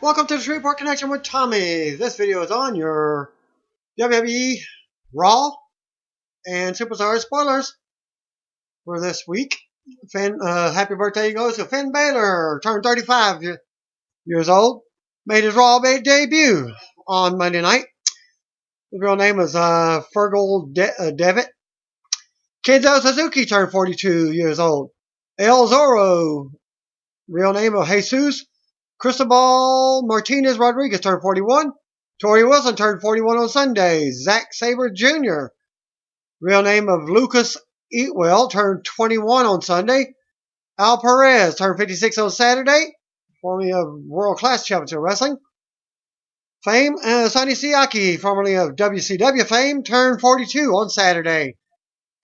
Welcome to the Shreveport Connection with Tommy. This video is on your WWE Raw and Superstar spoilers for this week. Happy birthday goes to Finn Balor, turned 35 years old. Made his Raw debut on Monday night. His real name is Fergal Devitt. Kenzo Suzuki turned 42 years old. El Zorro, real name of Jesus Cristobal Martinez Rodriguez turned 41. Tori Wilson turned 41 on Sunday. Zack Sabre Jr., real name of Lucas Eatwell, turned 21 on Sunday. Al Perez turned 56 on Saturday, formerly of World Class Championship Wrestling fame. Sonny Siaki, formerly of WCW fame, turned 42 on Saturday.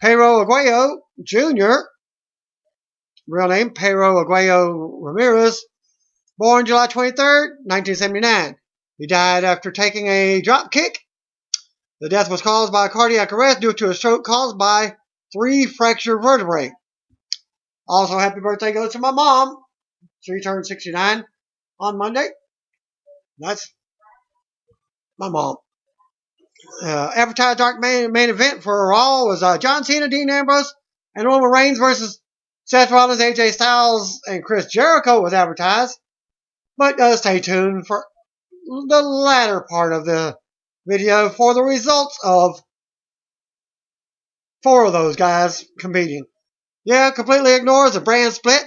Pero Aguayo Jr., real name Pero Aguayo Ramirez, born July 23rd, 1979. He died after taking a drop kick. The death was caused by cardiac arrest due to a stroke caused by 3 fractured vertebrae. Also, happy birthday goes to my mom. She turned 69 on Monday. That's my mom. Advertised dark main event for Raw was John Cena, Dean Ambrose, and Roman Reigns versus Seth Rollins, AJ Styles, and Chris Jericho was advertised. But stay tuned for the latter part of the video for the results of 4 of those guys competing. Yeah, completely ignores the brand split,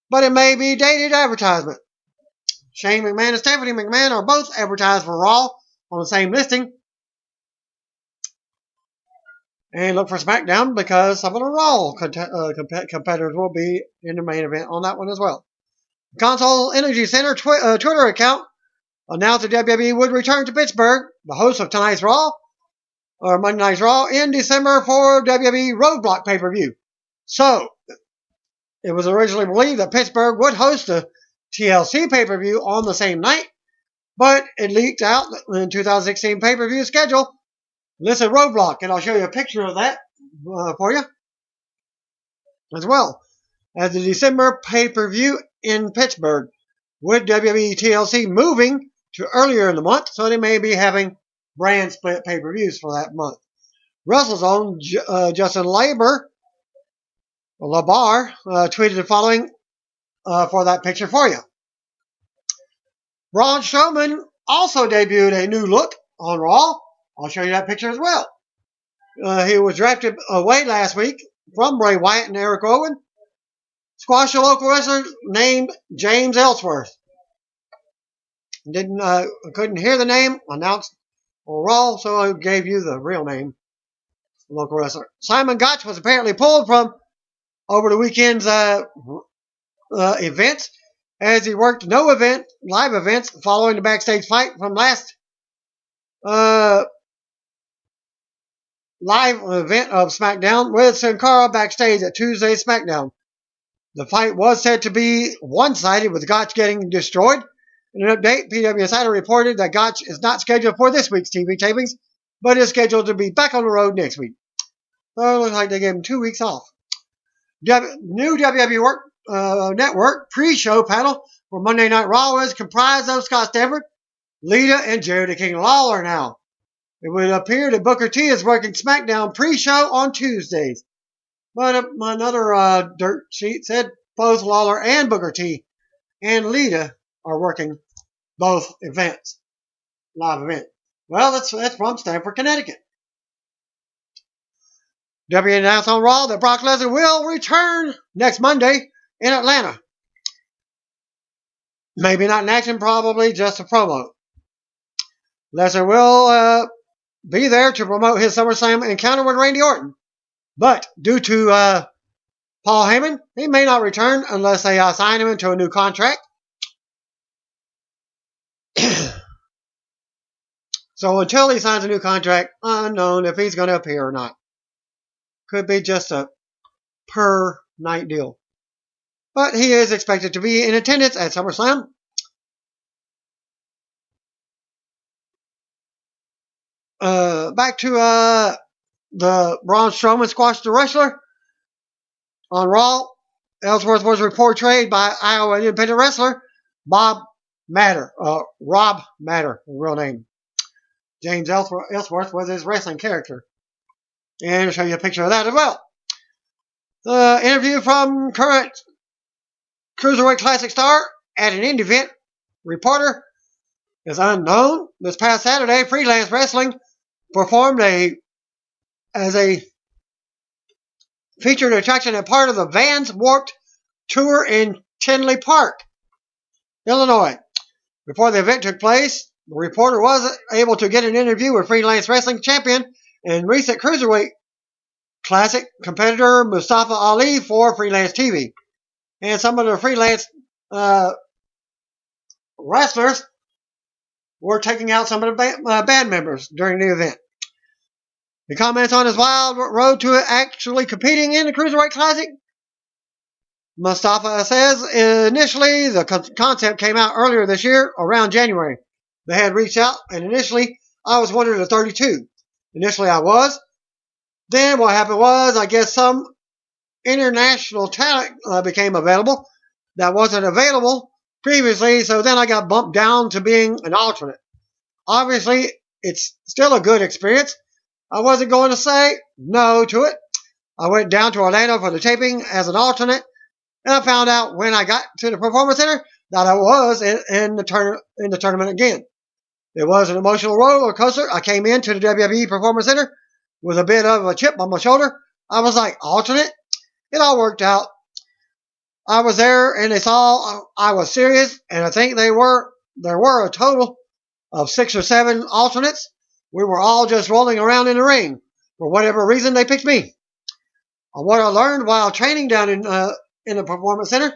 but it may be dated advertisement. Shane McMahon and Stephanie McMahon are both advertised for Raw on the same listing. And look for SmackDown because some of the Raw competitors will be in the main event on that one as well. Console Energy Center Twitter account announced that WWE would return to Pittsburgh, the host of tonight's Raw, or Monday Night's Raw, in December for WWE Roadblock pay-per-view. So, it was originally believed that Pittsburgh would host the TLC pay-per-view on the same night, but it leaked out in 2016 pay-per-view schedule listed Roadblock, and I'll show you a picture of that for you as well as the December pay-per-view in Pittsburgh, with WWE TLC moving to earlier in the month, so they may be having brand split pay-per-views for that month. WrestleZone Justin Labar tweeted the following for that picture for you. Braun Strowman also debuted a new look on Raw. I'll show you that picture as well. He was drafted away last week from Bray Wyatt and Eric Rowan. Squashed a local wrestler named James Ellsworth. Couldn't hear the name announced on Raw, so I gave you the real name. Local wrestler Simon Gotch was apparently pulled from over the weekend's events, as he worked no live events following the backstage fight from last live event of SmackDown with Sin Cara backstage at Tuesday's SmackDown. The fight was said to be one-sided, with Gotch getting destroyed. In an update, PW Insider reported that Gotch is not scheduled for this week's TV tapings, but is scheduled to be back on the road next week. So it looks like they gave him 2 weeks off. New WWE Network pre-show panel for Monday Night Raw is comprised of Scott Stever, Lita, and Jerry the King Lawler now. It would appear that Booker T is working SmackDown pre-show on Tuesdays. But another dirt sheet said both Lawler and Booker T and Lita are working both events, live event. Well, that's from Stamford, Connecticut. WWE announced on Raw that Brock Lesnar will return next Monday in Atlanta. Maybe not in action, probably just a promo. Lesnar will be there to promote his SummerSlam encounter with Randy Orton. But due to Paul Heyman, he may not return unless they sign him into a new contract. So until he signs a new contract, unknown if he's going to appear or not. Could be just a per night deal. But he is expected to be in attendance at SummerSlam. Back to the Braun Strowman squashed the wrestler on Raw. Ellsworth was portrayed by Iowa independent wrestler Bob Matter. Rob Matter, real name. James Ellsworth was his wrestling character. And I'll show you a picture of that as well. The interview from current Cruiserweight Classic star at an indie event reporter is unknown. This past Saturday, Freelance Wrestling performed as a featured attraction and part of the Vans Warped Tour in Tinley Park, Illinois. Before the event took place, the reporter was able to get an interview with Freelance Wrestling champion and recent Cruiserweight Classic competitor Mustafa Ali for Freelance TV. And some of the Freelance wrestlers were taking out some of the band members during the event. He comments on his wild road to actually competing in the Cruiserweight Classic. Mustafa says initially the concept came out earlier this year, around January. They had reached out, and initially I was one of the 32. Initially I was. Then what happened was, I guess some international talent became available that wasn't available previously, so then I got bumped down to being an alternate. Obviously, it's still a good experience. I wasn't going to say no to it. I went down to Orlando for the taping as an alternate, and I found out when I got to the Performance Center that I was in the tournament again. It was an emotional roller coaster. I came into the WWE Performance Center with a bit of a chip on my shoulder. I was like, alternate? It all worked out. I was there, and they saw I was serious, and I think there were a total of 6 or 7 alternates. We were all just rolling around in the ring. For whatever reason, they picked me. What I learned while training down in the Performance Center,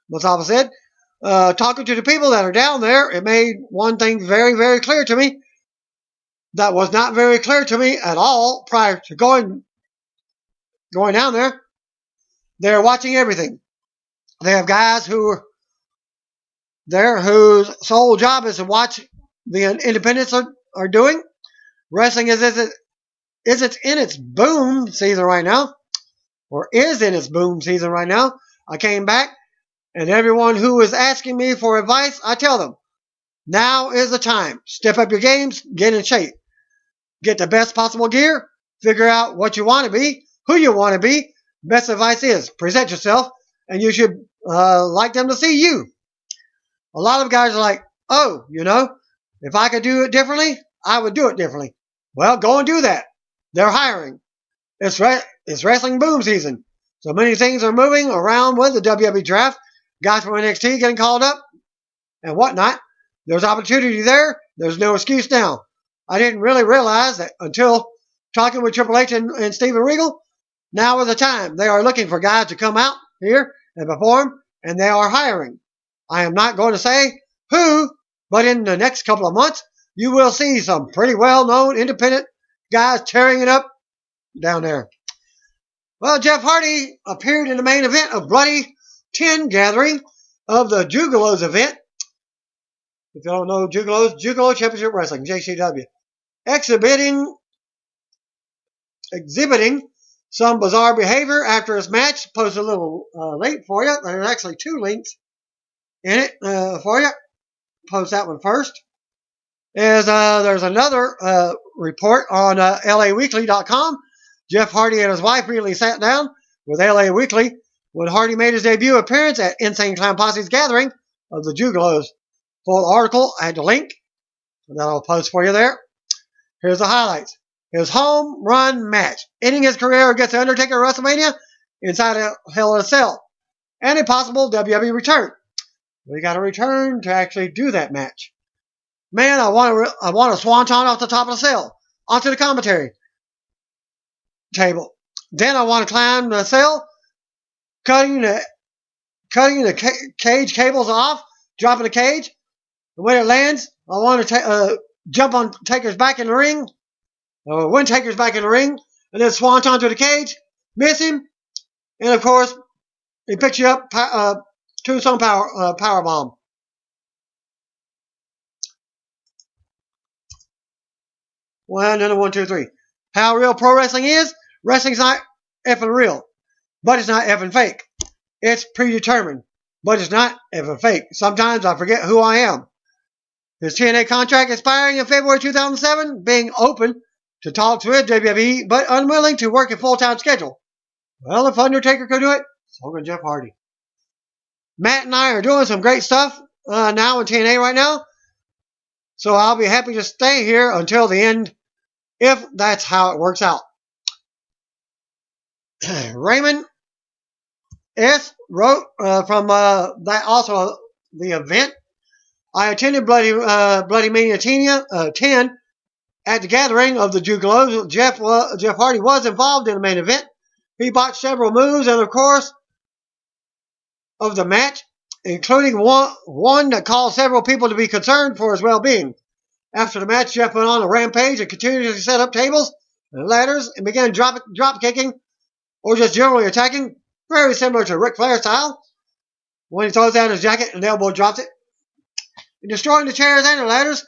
Mustafa said, talking to the people that are down there, it made one thing very, very clear to me that was not very clear to me at all prior to going down there. They're watching everything. They have guys who are there whose sole job is to watch the independents are doing. Wrestling is in its boom season right now, or is in its boom season right now. I came back, and everyone who is asking me for advice, I tell them, now is the time. Step up your games, get in shape. Get the best possible gear, figure out what you want to be, who you want to be. Best advice is present yourself, and you should like them to see you. A lot of guys are like, oh, if I could do it differently, I would do it differently. Well, go and do that. They're hiring. It's wrestling boom season. So many things are moving around with the WWE draft. Guys from NXT getting called up and whatnot. There's opportunity there. There's no excuse now. I didn't really realize that until talking with Triple H and Steven Regal. Now is the time. They are looking for guys to come out here and perform, and they are hiring. I am not going to say who, but in the next couple of months, you will see some pretty well-known independent guys tearing it up down there. Well, Jeff Hardy appeared in the main event of Bloody 10 gathering of the Jugalos event. If you don't know Jugalos, Jugalo Championship Wrestling, JCW. Exhibiting some bizarre behavior after his match. Post a little link for you. There's actually 2 links in it for you. Post that one first. There's another report on laweekly.com. Jeff Hardy and his wife really sat down with LA Weekly when Hardy made his debut appearance at Insane Clown Posse's gathering of the Jugalos. Full article, I had the link that I'll post for you there. Here's the highlights. His home run match, ending his career against The Undertaker at WrestleMania inside a Hell in a Cell, and a possible WWE return. We got a return to actually do that match. Man, I want a swanton off the top of the cell onto the commentary table. Then I want to climb the cell, cutting the cage cables off, dropping the cage. And when it lands, I want to jump on Taker's back in the ring. When Taker's back in the ring, and then swanton to the cage, miss him, and of course, he picks you up, tombstone power bomb. One, and a 1, 2, 3. How real pro wrestling is? Wrestling's not effing real, but it's not effing fake. It's predetermined. but it's not ever fake. Sometimes I forget who I am. His TNA contract expiring in February 2007, being open to talks with WWE, but unwilling to work a full-time schedule. Well, if Undertaker could do it, so can Jeff Hardy. Matt and I are doing some great stuff now in TNA right now, so I'll be happy to stay here until the end, if that's how it works out. Raymond S. wrote from that also the event. I attended Bloody Mania 10 at the gathering of the Juggalos. Jeff Hardy was involved in the main event. He botched several moves and, of course, of the match, including one that caused several people to be concerned for his well-being. After the match, Jeff went on a rampage and continued to set up tables and ladders and began drop kicking or just generally attacking, very similar to Ric Flair style, when he throws down his jacket and the elbow drops it. In destroying the chairs and the ladders,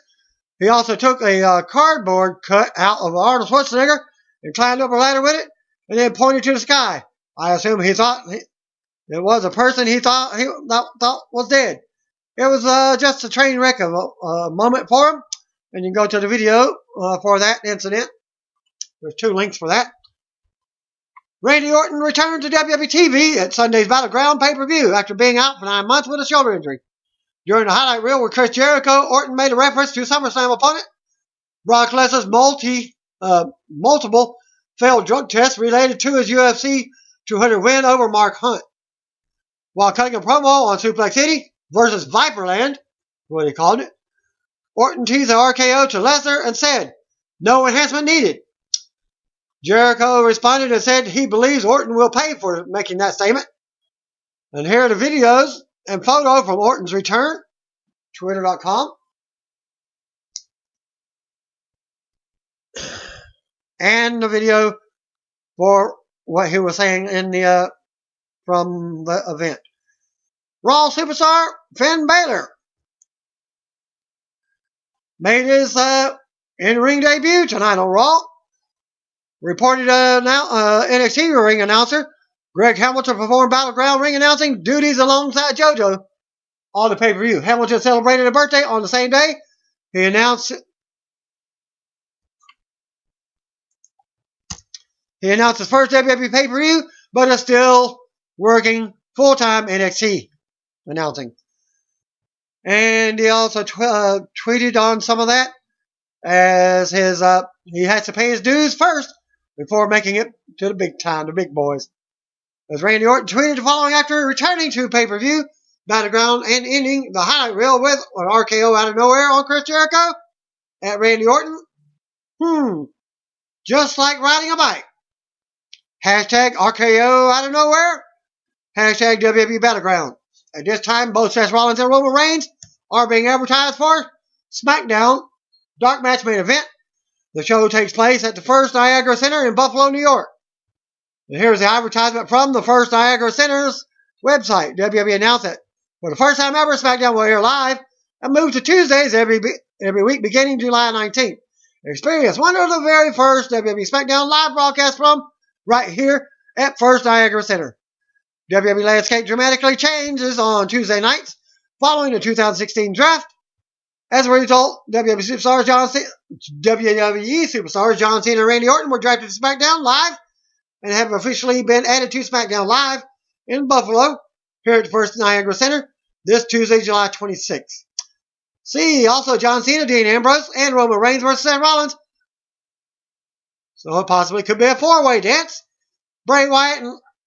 he also took a cardboard cut out of Arnold Schwarzenegger and climbed up a ladder with it and then pointed to the sky. I assume he thought it was a person he thought was dead. It was just a train wreck of a moment for him, and you can go to the video for that incident. There's 2 links for that. Randy Orton returned to WWE TV at Sunday's Battleground pay-per-view after being out for 9 months with a shoulder injury. During the highlight reel with Chris Jericho, Orton made a reference to SummerSlam opponent Brock Lesnar's multiple failed drug tests related to his UFC 200 win over Mark Hunt. While cutting a promo on Suplex City versus Viperland, what he called it, Orton teased the RKO to Lesnar and said, "No enhancement needed." Jericho responded and said he believes Orton will pay for making that statement. And here are the videos and photo from Orton's return, Twitter.com. And the video for what he was saying in the from the event. Raw superstar Finn Balor made his in-ring debut tonight on Raw. Reported NXT ring announcer Greg Hamilton performed Battleground ring announcing duties alongside JoJo on the pay-per-view. Hamilton celebrated a birthday on the same day. He announced his first WWE pay-per-view, but is still working full-time NXT announcing. And he also tweeted on some of that as his he has to pay his dues first before making it to the big time, the big boys. As Randy Orton tweeted the following after returning to pay-per-view Battleground and ending the highlight reel with an RKO out of nowhere on Chris Jericho at Randy Orton. Just like riding a bike. Hashtag RKO out of nowhere. Hashtag WWE Battleground. At this time, both Seth Rollins and Roman Reigns are being advertised for SmackDown Dark Match Main Event. The show takes place at the First Niagara Center in Buffalo, New York. And here's the advertisement from the First Niagara Center's website. WWE announced that for the first time ever, SmackDown will air live and move to Tuesdays every week beginning July 19th. Experience one of the very first WWE SmackDown live broadcasts from right here at First Niagara Center. WWE landscape dramatically changes on Tuesday nights following the 2016 draft. As a result, WWE superstars John Cena and Randy Orton were drafted to SmackDown Live and have officially been added to SmackDown Live in Buffalo here at the First Niagara Center this Tuesday, July 26th. See also John Cena, Dean Ambrose, and Roman Reigns versus Seth Rollins. So it possibly could be a 4-way dance. Bray Wyatt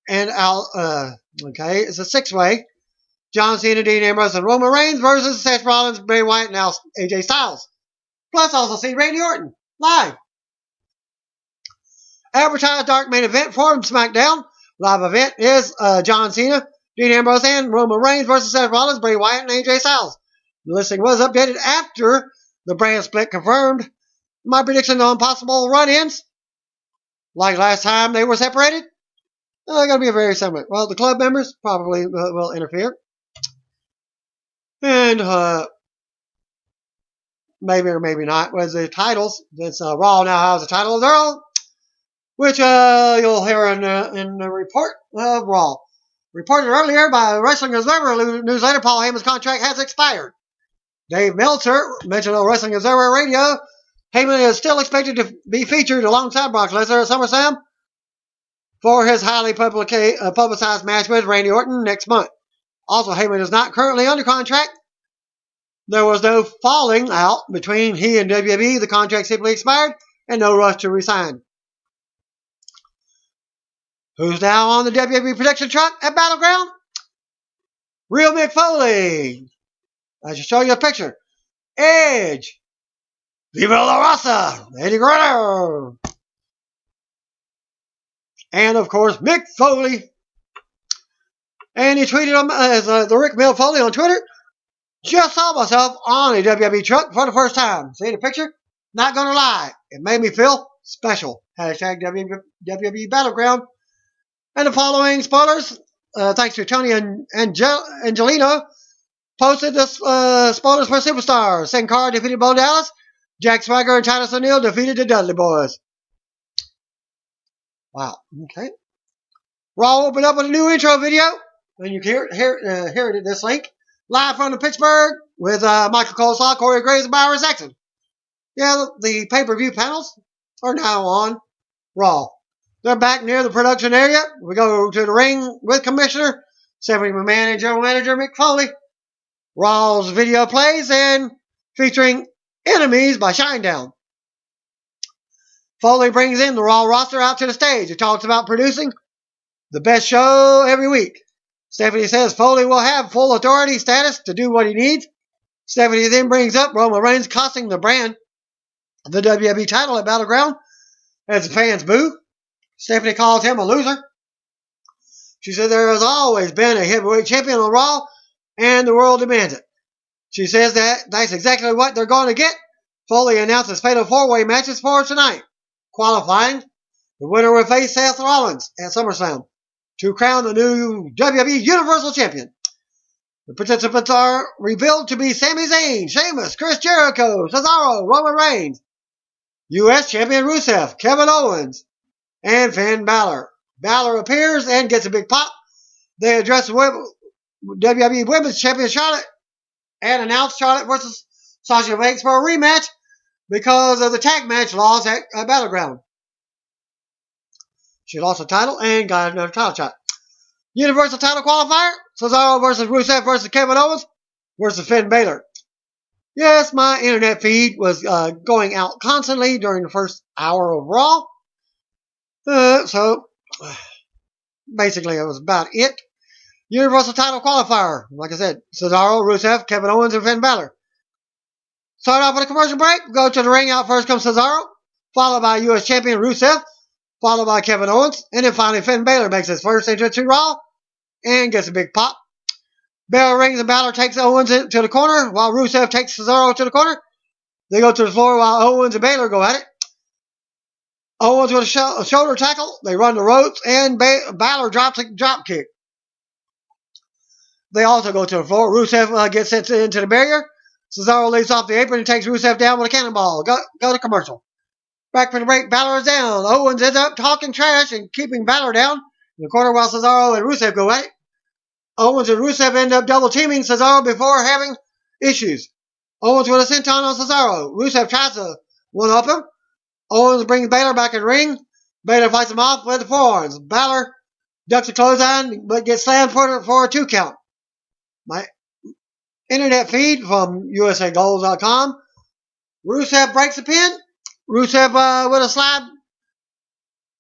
and it's a 6-way. John Cena, Dean Ambrose, and Roman Reigns versus Seth Rollins, Bray Wyatt, and AJ Styles. Plus also see Randy Orton live. Advertised Dark Main Event for SmackDown. Live event is John Cena, Dean Ambrose, and Roman Reigns versus Seth Rollins, Bray Wyatt, and AJ Styles. The listing was updated after the brand split confirmed my prediction on possible run-ins. Like last time they were separated. They're going to be very similar. Well, the club members probably will interfere. And maybe or maybe not was the titles. Since Raw now has a title of their own, which you'll hear in the report of Raw. reported earlier by Wrestling Observer newsletter, Paul Heyman's contract has expired. Dave Meltzer mentioned on Wrestling Observer Radio, Heyman is still expected to be featured alongside Brock Lesnar at SummerSlam for his highly publicized match with Randy Orton next month. Also, Heyman is not currently under contract. There was no falling out between he and WWE. The contract simply expired and no rush to resign. Who's now on the WWE production truck at Battleground? Real Mick Foley. I should show you a picture. Edge. Vivo La Raza. Eddie Guerrero. And, of course, Mick Foley. And he tweeted him as the Rick Mill Foley on Twitter. Just saw myself on a WWE truck for the first time. See the picture? Not gonna lie. It made me feel special. Hashtag WWE Battleground. And the following spoilers, thanks to Tony and Angelino, posted the spoilers for Superstars. Sin Cara defeated Bo Dallas. Jack Swagger and Titus O'Neil defeated the Dudley Boys. Wow. Okay. Raw opened up with a new intro video. And you can hear it at this link. Live from the Pittsburgh with Michael Coleslaw, Corey Graves, and Byron Saxton. Yeah, the pay-per-view panels are now on Raw. They're back near the production area. We go to the ring with Commissioner Stephanie McMahon and General Manager Mick Foley. Raw's video plays and featuring Enemies by Shinedown. Foley brings in the Raw roster out to the stage. He talks about producing the best show every week. Stephanie says Foley will have full authority status to do what he needs. Stephanie then brings up Roman Reigns costing the brand the WWE title at Battleground as the fans boo. Stephanie calls him a loser. She said there has always been a heavyweight champion on Raw, and the world demands it. She says that's exactly what they're going to get. Foley announces fatal four-way matches for tonight. Qualifying, the winner will face Seth Rollins at SummerSlam to crown the new WWE Universal Champion. The participants are revealed to be Sami Zayn, Sheamus, Chris Jericho, Cesaro, Roman Reigns, U.S. Champion Rusev, Kevin Owens, and Finn Balor. Balor appears and gets a big pop. They address WWE Women's Champion Charlotte and announce Charlotte versus Sasha Banks for a rematch because of the tag match loss at Battleground. She lost the title and got another title shot. Universal title qualifier, Cesaro versus Rusev versus Kevin Owens versus Finn Balor. Yes, my internet feed was going out constantly during the first hour of Raw. So, basically, that was about it. Universal title qualifier. Like I said, Cesaro, Rusev, Kevin Owens, and Finn Balor. Start off with a commercial break. Go to the ring. Out first comes Cesaro, followed by U.S. Champion Rusev, followed by Kevin Owens, and then finally Finn Balor makes his first entrance to Raw and gets a big pop. Bell rings and Balor takes Owens to the corner while Rusev takes Cesaro to the corner. They go to the floor while Owens and Balor go at it. Owens with a shoulder tackle. They run the ropes and Balor drops a drop kick. They also go to the floor. Rusev gets sent into the barrier. Cesaro leaps off the apron and takes Rusev down with a cannonball. Go to commercial. Back from the break, Balor is down. Owens ends up talking trash and keeping Balor down in the corner while Cesaro and Rusev go at it. Owens and Rusev end up double teaming Cesaro before having issues. Owens with a senton on Cesaro. Rusev tries to one-up him. Owens brings Balor back in the ring. Balor fights him off with the forearms. Balor ducks a clothesline but gets slammed for a 2 count. My internet feed from usagold.com. Rusev breaks a pin. Rusev with a side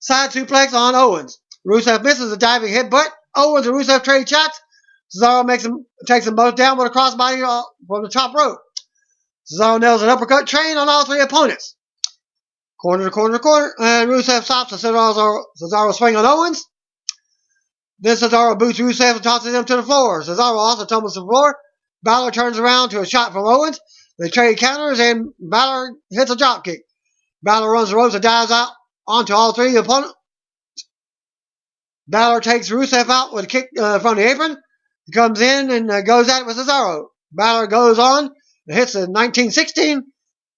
suplex on Owens. Rusev misses a diving headbutt. Owens and Rusev trade shots. Cesaro takes them both down with a crossbody from the top rope. Cesaro nails an uppercut train on all three opponents. Corner to corner to corner. And Rusev stops the Cesaro swing on Owens. Then Cesaro boots Rusev and tosses him to the floor. Cesaro also tumbles to the floor. Balor turns around to a shot from Owens. They trade counters and Balor hits a drop kick. Balor runs the ropes and dives out onto all three opponents. Balor takes Rusev out with a kick from the apron. He comes in and goes at it with Cesaro. Balor goes on and hits a 1916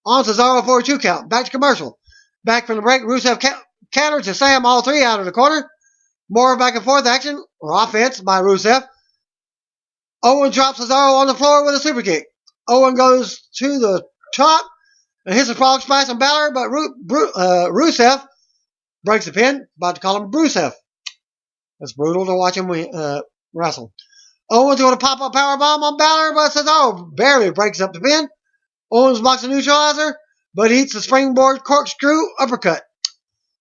on Cesaro for a 2 count. Back to commercial. Back from the break, Rusev counters to slam all three out of the corner. More back and forth action or offense by Rusev. Owen drops Cesaro on the floor with a super kick. Owen goes to the top and hits a frog splash on Balor, but Rusev breaks the pin. About to call him Brucev. It's brutal to watch him wrestle. Owens going to pop a powerbomb on Balor, but Cesaro barely breaks up the pin. Owens blocks a neutralizer, but eats the springboard corkscrew uppercut.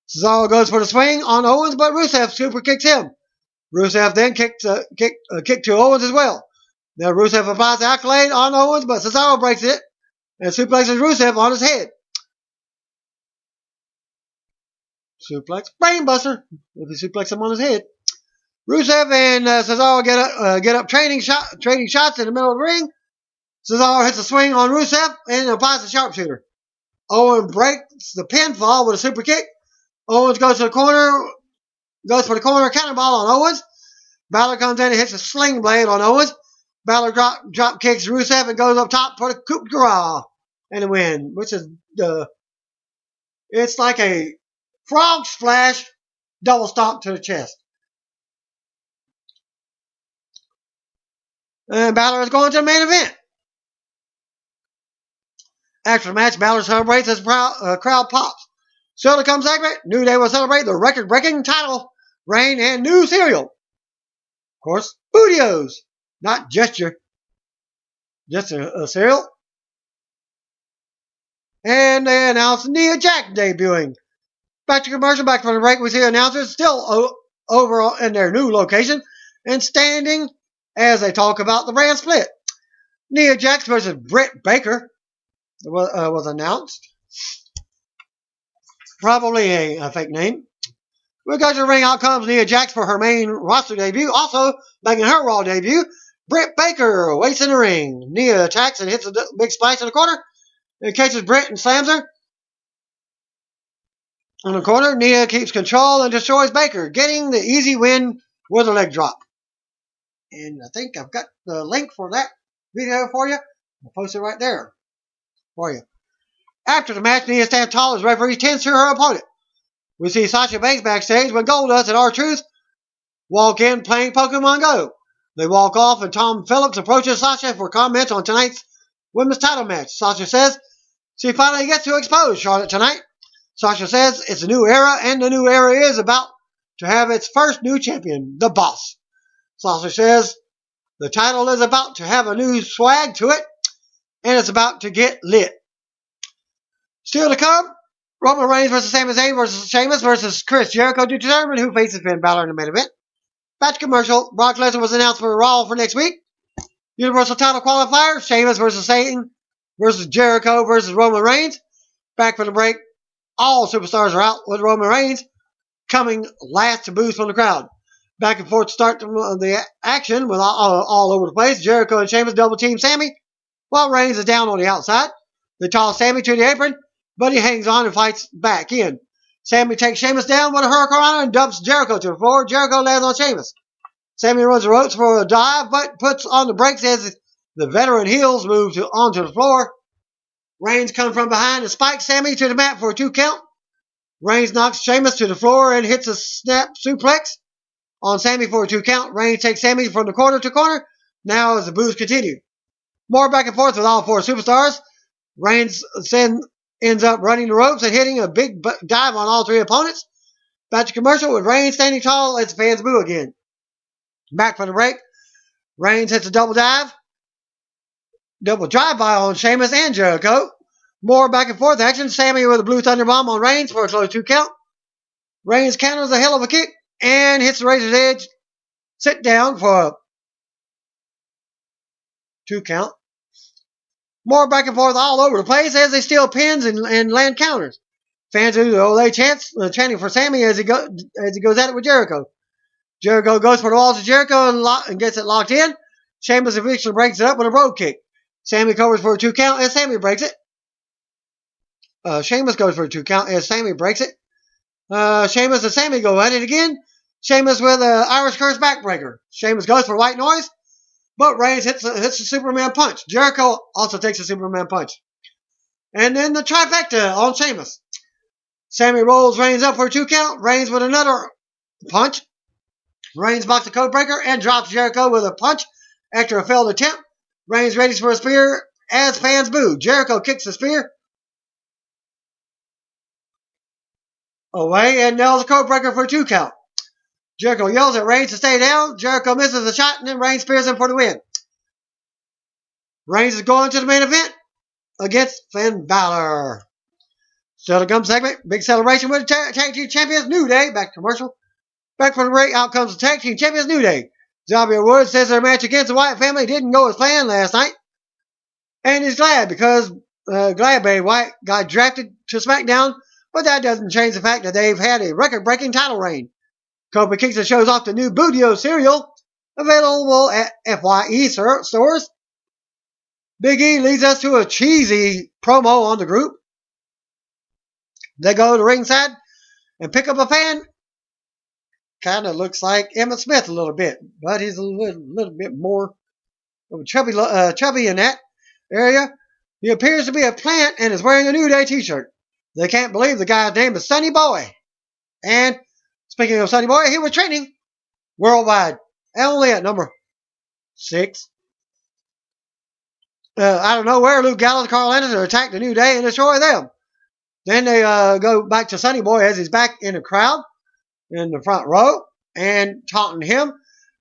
Cesaro goes for the swing on Owens, but Rusev super kicks him. Rusev then kicks a kick to Owens as well. Then Rusev applies the accolade on Owens, but Cesaro breaks it and suplexes Rusev on his head. Suplex brainbuster if he suplexes him on his head. Rusev and Cesaro get up trading shots in the middle of the ring. Cesaro hits a swing on Rusev and applies the sharpshooter. Owen breaks the pinfall with a super kick. Owens goes for the corner cannonball on Owens. Balor comes in and hits a sling blade on Owens. Balor drop kicks Rusev and goes up top for the coup de grace and a win, which is it's like a frog splash double stomp to the chest. And Balor is going to the main event. After the match, Balor celebrates as crowd pops. So to come segment, New Day will celebrate the record-breaking title reign and new cereal. Of course, Bootios, not just a cereal. And they announced Nia Jax debuting. Back to commercial, back from the break, we see announcers still over in their new location and standing as they talk about the brand split. Nia Jax versus Britt Baker was announced. Probably a fake name. We go to the ring. Out comes Nia Jax for her main roster debut. Also making her Raw debut, Britt Baker waits in the ring. Nia attacks and hits a big splash in the corner. And catches Britt and slams her. In the corner, Nia keeps control and destroys Baker, getting the easy win with a leg drop. And I think I've got the link for that video for you. I'll post it right there for you. After the match, Nia stands tall as referee tends to her opponent. We see Sasha Banks backstage when Goldust and R-Truth walk in playing Pokemon Go. They walk off and Tom Phillips approaches Sasha for comments on tonight's women's title match. Sasha says she finally gets to expose Charlotte tonight. Sasha says it's a new era, and the new era is about to have its first new champion, the Boss. Sasha says the title is about to have a new swag to it, and it's about to get lit. Still to come, Roman Reigns versus Sami Zayn versus Sheamus versus Chris Jericho to determine who faces Finn Balor in the main event. Back to commercial, Brock Lesnar was announced for Raw for next week. Universal title qualifier, Sheamus versus Satan versus Jericho versus Roman Reigns. Back from the break, all superstars are out with Roman Reigns coming last to boost from the crowd. Back and forth start the action with all over the place. Jericho and Sheamus double team Sami while Reigns is down on the outside. They toss Sami to the apron, but he hangs on and fights back in. Sami takes Sheamus down with a hurricanrana and dumps Jericho to the floor. Jericho lands on Sheamus. Sami runs the ropes for a dive, but puts on the brakes as the veteran heels move onto the floor. Reigns comes from behind and spikes Sami to the mat for a 2 count. Reigns knocks Sheamus to the floor and hits a snap suplex on Sami for a 2 count. Reigns takes Sami from the corner to corner. Now as the boos continue. More back and forth with all 4 superstars. Reigns ends up running the ropes and hitting a big dive on all 3 opponents. Back to commercial with Reigns standing tall as the fans boo again. Back from the break. Reigns hits a double drive-by on Sheamus and Jericho. More back and forth action. Sami with a blue thunder bomb on Reigns for a close 2 count. Reigns counters a hell of a kick and hits the razor's edge. Sit down for a 2 count. More back and forth all over the place as they steal pins and land counters. Fans do the Olay chants, chanting for Sami as he goes at it with Jericho. Jericho goes for the walls of Jericho and gets it locked in. Sheamus eventually breaks it up with a road kick. Sami covers for a 2 count as Sami breaks it. Sheamus goes for a 2 count as Sami breaks it. Sheamus and Sami go at it again. Sheamus with an Irish curse backbreaker. Sheamus goes for white noise, but Reigns hits a Superman punch. Jericho also takes a Superman punch. And then the trifecta on Sheamus. Sami rolls Reigns up for a 2 count. Reigns with another punch. Reigns blocks the code breaker and drops Jericho with a punch after a failed attempt. Reigns readies for a spear as fans boo. Jericho kicks the spear away and nails the code breaker for a 2 count. Jericho yells at Reigns to stay down. Jericho misses the shot and then Reigns spears him for the win. Reigns is going to the main event against Finn Balor. Still to come segment. Big celebration with the tag team champions New Day. Back to commercial. Back from the break. Out comes the tag team champions New Day. Xavier Woods says their match against the Wyatt family didn't go as planned last night. And he's glad because Bray Wyatt got drafted to SmackDown. But that doesn't change the fact that they've had a record-breaking title reign. Kofi Kingston shows off the new Vieo cereal available at FYE stores. Big E leads us to a cheesy promo on the group. They go to ringside and pick up a fan. Kind of looks like Emmitt Smith a little bit, but he's a little bit more chubby in that area. He appears to be a plant and is wearing a New Day t-shirt. They can't believe the guy's name is Sonny Boy. And speaking of Sonny Boy, he was training worldwide, only at number 6. I don't know where Luke Gallows and Carl Anderson attack the New Day and destroy them. Then they go back to Sonny Boy as he's back in the crowd in the front row and taunting him.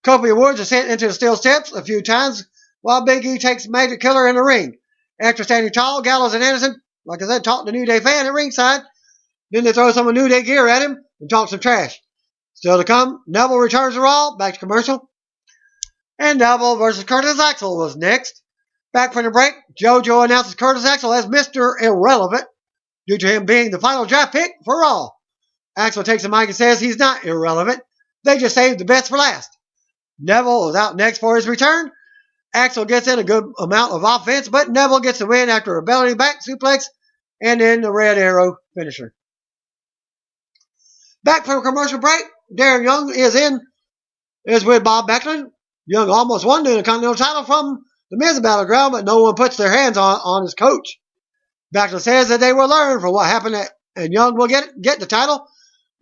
Kofi Woods is sent into the steel steps a few times while Big E takes Major Killer in the ring. After standing tall, Gallows and Anderson, like I said, taunting the New Day fan at ringside. Then they throw some New Day gear at him and talk some trash. Still to come, Neville returns to Raw. Back to commercial. And Neville versus Curtis Axel was next. Back from the break, JoJo announces Curtis Axel as Mr. Irrelevant due to him being the final draft pick for Raw. Axel takes the mic and says he's not irrelevant. They just saved the best for last. Neville is out next for his return. Axel gets in a good amount of offense, but Neville gets the win after a belly back suplex and then the Red Arrow finisher. Back from a commercial break, Darren Young is with Bob Backlund. Young almost won the Intercontinental title from the Miz Battleground, but no one puts their hands on his coach. Backlund says that they will learn from what happened and Young will get the title.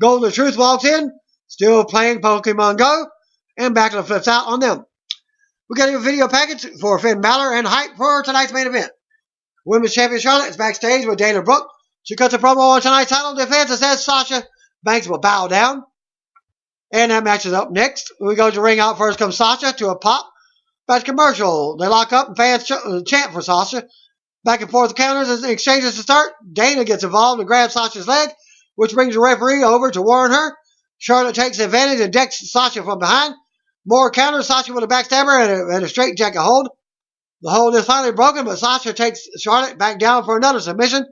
Golden Truth walks in, still playing Pokemon Go, and Backlund flips out on them. We're getting a video package for Finn Balor and hype for tonight's main event. Women's Champion Charlotte is backstage with Dana Brooke. She cuts a promo on tonight's title defense and says Sasha Banks will bow down. And that match is up next. We go to ring out. First comes Sasha to a pop. Back to commercial. They lock up and fans chant for Sasha. Back and forth counters as the exchanges to start. Dana gets involved and grabs Sasha's leg, which brings the referee over to warn her. Charlotte takes advantage and decks Sasha from behind. More counters. Sasha with a backstabber and a straight jacket hold. The hold is finally broken, but Sasha takes Charlotte back down for another submission.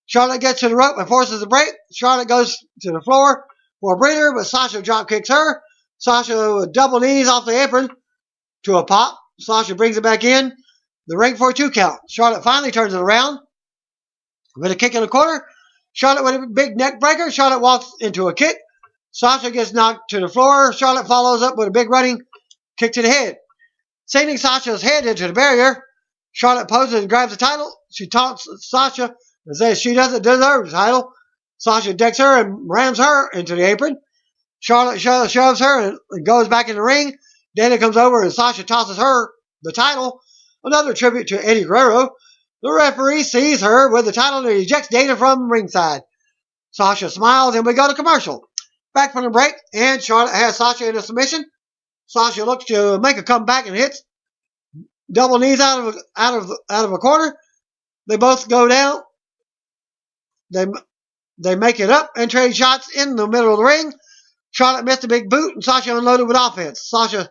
Charlotte gets to the rope and forces the break. Charlotte goes to the floor for a breather, but Sasha drop kicks her. Sasha with double knees off the apron to a pop. Sasha brings it back in the ring for a 2 count. Charlotte finally turns it around with a kick in the corner. Charlotte with a big neck breaker. Charlotte walks into a kick. Sasha gets knocked to the floor. Charlotte follows up with a big running kick to the head. Sending Sasha's head into the barrier. Charlotte poses and grabs the title. She taunts Sasha and says she doesn't deserve the title. Sasha decks her and rams her into the apron. Charlotte shoves her and goes back in the ring. Dana comes over and Sasha tosses her the title. Another tribute to Eddie Guerrero. The referee sees her with the title and ejects Dana from ringside. Sasha smiles and we go to commercial. Back from the break and Charlotte has Sasha in a submission. Sasha looks to make a comeback and hits double knees out of a corner. They both go down. They make it up and trade shots in the middle of the ring. Charlotte missed a big boot and Sasha unloaded with offense. Sasha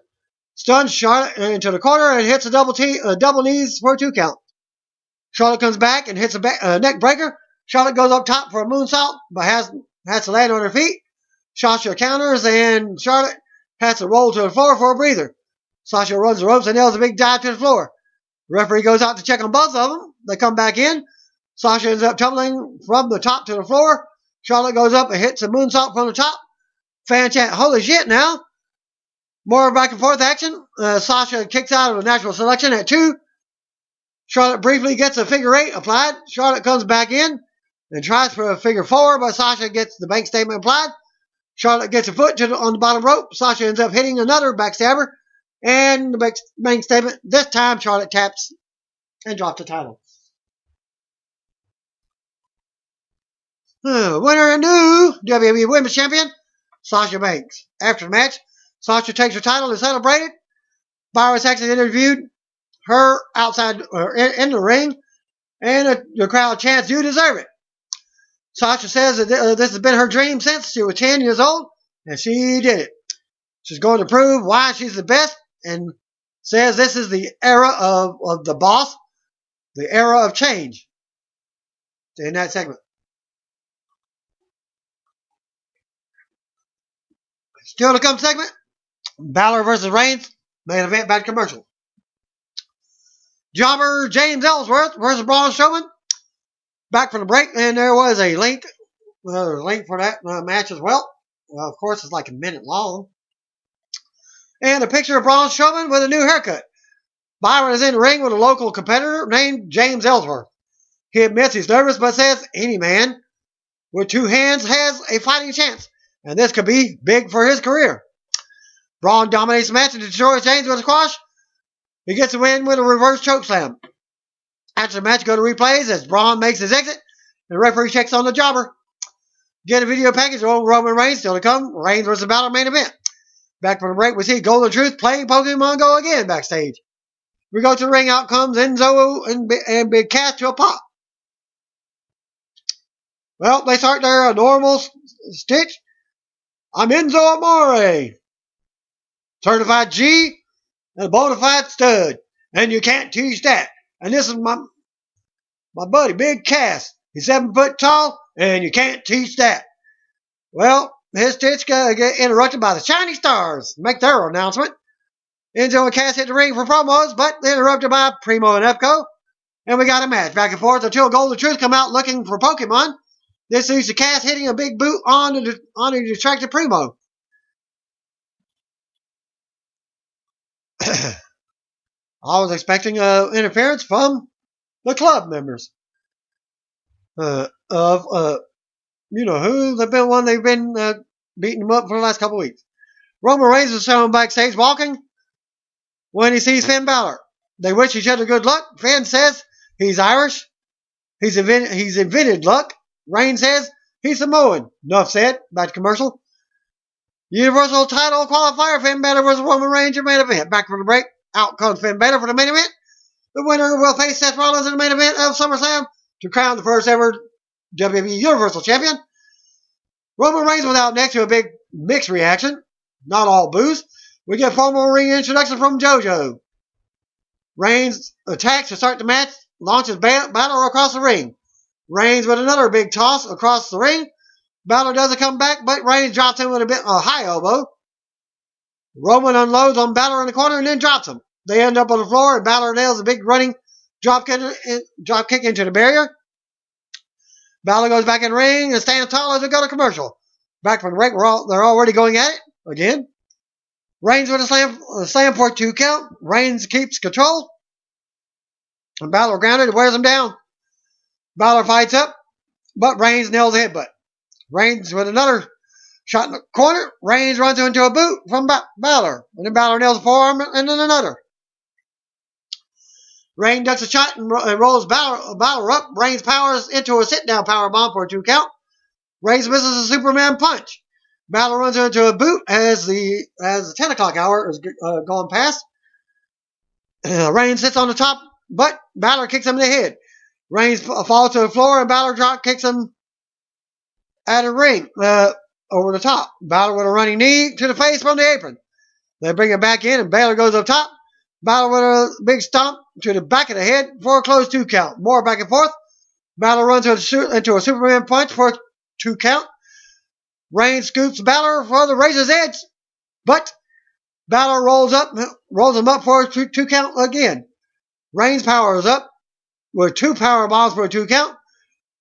stuns Charlotte into the corner and hits a double knees for a 2 count. Charlotte comes back and hits a neck breaker. Charlotte goes up top for a moonsault but has to land on her feet. Sasha counters and Charlotte has to roll to the floor for a breather. Sasha runs the ropes and nails a big dive to the floor. The referee goes out to check on both of them. They come back in. Sasha ends up tumbling from the top to the floor. Charlotte goes up and hits a moonsault from the top. Fan chant, holy shit now. More back and forth action. Sasha kicks out of a natural selection at 2. Charlotte briefly gets a figure 8 applied. Charlotte comes back in and tries for a figure 4, but Sasha gets the bank statement applied. Charlotte gets a foot on the bottom rope. Sasha ends up hitting another backstabber. And the main statement, this time Charlotte taps and drops the title. Winner and new WWE Women's Champion, Sasha Banks. After the match, Sasha takes her title and celebrated. Byron Saxton interviewed her outside in the ring, and the crowd chants, "You deserve it." Sasha says that this has been her dream since she was 10 years old, and she did it. She's going to prove why she's the best, and says this is the era of the boss, the era of change. In that segment. Still to come segment, Balor versus Reigns, main event back to commercial. Jobber James Ellsworth versus Braun Strowman, back from the break, and there was a link for that match as well. Of course, it's like a minute long. And a picture of Braun Strowman with a new haircut. Byron is in the ring with a local competitor named James Ellsworth. He admits he's nervous, but says any man with two hands has a fighting chance, and this could be big for his career. Braun dominates the match and destroys James with a squash. He gets the win with a reverse chokeslam. After the match, go to replays as Braun makes his exit, and the referee checks on the jobber. Get a video package of Roman Reigns still to come. Reigns versus Balor main event. Back from the break, we see Golden Truth playing Pokemon Go again backstage. We go to the ring. Out comes Enzo and Big Cass to a pop. Well, they start their normal stitch. I'm Enzo Amore, certified G and a bona fide stud, and you can't teach that. And this is my buddy Big Cass. He's 7 foot tall, and you can't teach that. Well, his stitch got interrupted by the Shiny Stars. Make their announcement. Enzo and Cass hit the ring for promos, but they're interrupted by Primo and Epco. And we got a match back and forth until Golden Truth come out looking for Pokemon. This leads to Cass hitting a big boot on the distracted Primo. I was expecting interference from the club members. You know who? They've been beating him up for the last couple of weeks. Roman Reigns is shown backstage walking when he sees Finn Balor. They wish each other good luck. Finn says he's Irish. He's invented luck. Reigns says he's Samoan. Enough said. Back to commercial. Universal title qualifier, Finn Balor versus Roman Reigns, your main event. Back from the break. Out comes Finn Balor for the main event. The winner will face Seth Rollins in the main event of SummerSlam to crown the first ever WWE Universal Champion. Roman Reigns was out next to a big mixed reaction. Not all boos. We get formal ring introduction from JoJo. Reigns attacks to start the match. Launches Balor across the ring. Reigns with another big toss across the ring. Balor doesn't come back, but Reigns drops him with a high elbow. Roman unloads on Balor in the corner and then drops him. They end up on the floor, and Balor nails a big running drop kick into the barrier. Balor goes back in the ring and stands tall as we go to commercial. Back from the break, they're already going at it again. Reigns with a slam for a 2 count. Reigns keeps control. And Balor grounded and wears him down. Balor fights up, but Reigns nails a headbutt. Reigns with another shot in the corner. Reigns runs into a boot from Balor. And then Balor nails a forearm and then another. Reigns ducks a shot and rolls Balor up. Reigns powers into a sit-down powerbomb for a 2 count. Reigns misses a Superman punch. Balor runs into a boot as the 10 o'clock hour is going past. Reigns sits on the top, but Balor kicks him in the head. Reigns falls to the floor, and Balor drop kicks him at a ring over the top. Balor with a running knee to the face from the apron. They bring him back in, and Balor goes up top. Balor with a big stomp to the back of the head for a close 2 count. More back and forth. Balor runs into a Superman punch for a 2 count. Reigns scoops Balor for the razor's edge, but Balor rolls him up for a 2 count again. Reigns powers up with 2 power bombs for a 2 count.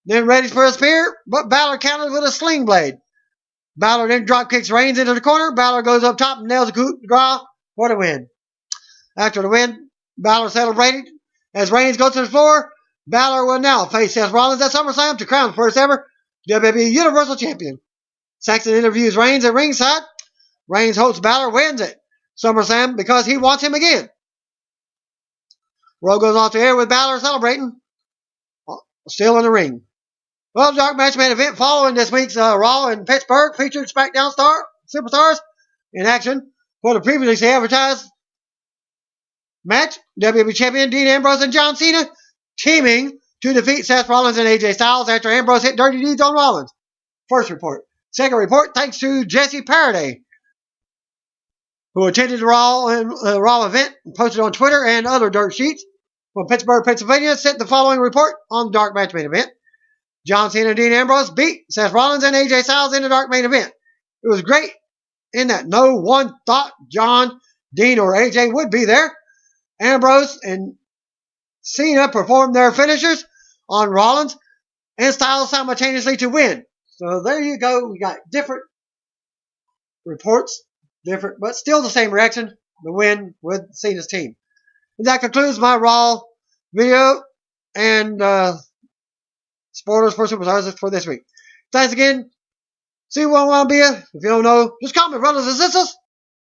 Then ready for a spear, but Balor counters with a sling blade. Balor then drop kicks Reigns into the corner. Balor goes up top and nails a coup de grace for the win. After the win, Balor celebrated as Reigns goes to the floor. Balor will now face Seth Rollins at SummerSlam to crown the first ever WWE Universal Champion. Saxton interviews Reigns at ringside. Reigns hopes Balor wins it. SummerSlam because he wants him again. Raw goes off the air with Balor celebrating. Still in the ring. Well, Dark Match main event following this week's Raw in Pittsburgh featured SmackDown superstars in action for the previously advertised match. WWE Champion Dean Ambrose and John Cena teaming to defeat Seth Rollins and AJ Styles after Ambrose hit dirty deeds on Rollins. First report. Second report, thanks to Jesse Paraday, who attended the Raw event and posted on Twitter and other dirt sheets from Pittsburgh, Pennsylvania, sent the following report on the Dark Match main event. John Cena and Dean Ambrose beat Seth Rollins and AJ Styles in the Dark main event. It was great in that no one thought John, Dean, or AJ would be there. Ambrose and Cena performed their finishers on Rollins and Styles simultaneously to win. So there you go. We got different reports, different, but still the same reaction. The win with Cena's team. And that concludes my Raw video and spoilers for Superstars for this week. Thanks again. See what I want to be. If you don't know, just call me brothers and sisters.